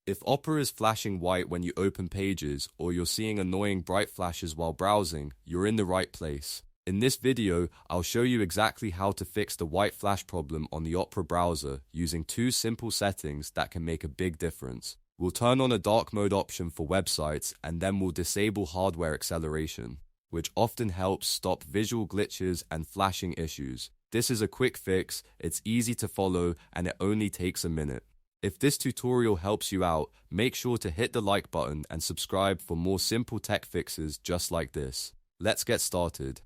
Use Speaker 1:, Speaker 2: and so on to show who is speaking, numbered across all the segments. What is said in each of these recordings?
Speaker 1: If Opera is flashing white when you open pages, or you're seeing annoying bright flashes while browsing, you're in the right place. In this video, I'll show you exactly how to fix the white flash problem on the Opera browser using two simple settings that can make a big difference. We'll turn on a dark mode option for websites, and then we'll disable hardware acceleration, which often helps stop visual glitches and flashing issues. This is a quick fix, it's easy to follow, and it only takes a minute. If this tutorial helps you out, make sure to hit the like button and subscribe for more simple tech fixes just like this. Let's get started.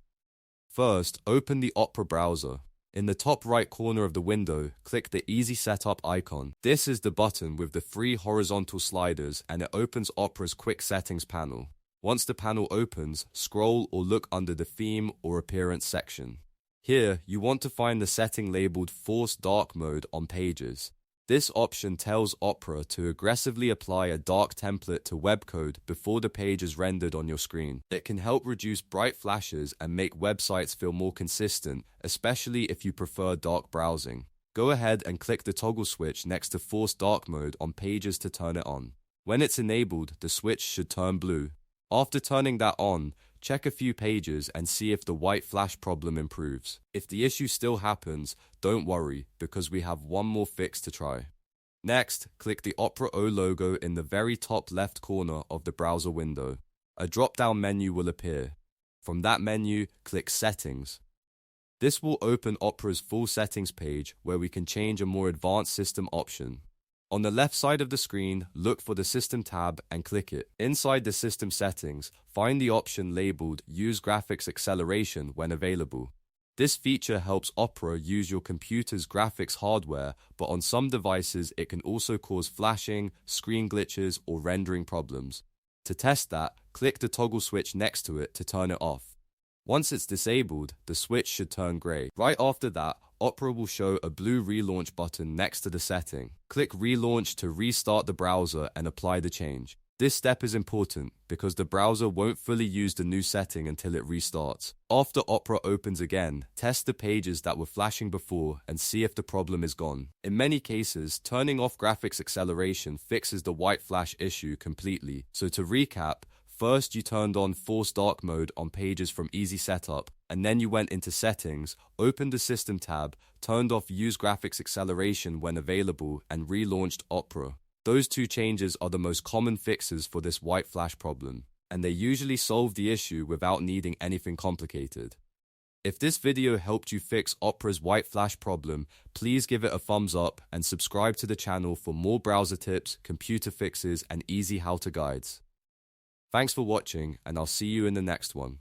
Speaker 1: First, open the Opera browser. In the top right corner of the window, click the Easy Setup icon. This is the button with the 3 horizontal sliders, and it opens Opera's Quick Settings panel. Once the panel opens, scroll or look under the Theme or Appearance section. Here, you want to find the setting labeled Force Dark Mode on Pages. This option tells Opera to aggressively apply a dark template to web code before the page is rendered on your screen. It can help reduce bright flashes and make websites feel more consistent, especially if you prefer dark browsing. Go ahead and click the toggle switch next to Force Dark Mode on pages to turn it on. When it's enabled, the switch should turn blue. After turning that on, check a few pages and see if the white flash problem improves. If the issue still happens, don't worry, because we have one more fix to try. Next, click the Opera O logo in the very top left corner of the browser window. A drop-down menu will appear. From that menu, click Settings. This will open Opera's full settings page where we can change a more advanced system option. On the left side of the screen, look for the System tab and click it. Inside the System settings, find the option labeled Use Graphics Acceleration when available. This feature helps Opera use your computer's graphics hardware, but on some devices it can also cause flashing, screen glitches, or rendering problems. To test that, click the toggle switch next to it to turn it off. Once it's disabled, the switch should turn grey. Right after that, Opera will show a blue Relaunch button next to the setting. Click Relaunch to restart the browser and apply the change. This step is important because the browser won't fully use the new setting until it restarts. After Opera opens again, test the pages that were flashing before and see if the problem is gone. In many cases, turning off graphics acceleration fixes the white flash issue completely. So to recap, first, you turned on Force Dark Mode on pages from Easy Setup, and then you went into Settings, opened the System tab, turned off Use Graphics Acceleration when available, and relaunched Opera. Those two changes are the most common fixes for this white flash problem, and they usually solve the issue without needing anything complicated. If this video helped you fix Opera's white flash problem, please give it a thumbs up and subscribe to the channel for more browser tips, computer fixes, and easy how-to guides. Thanks for watching, and I'll see you in the next one.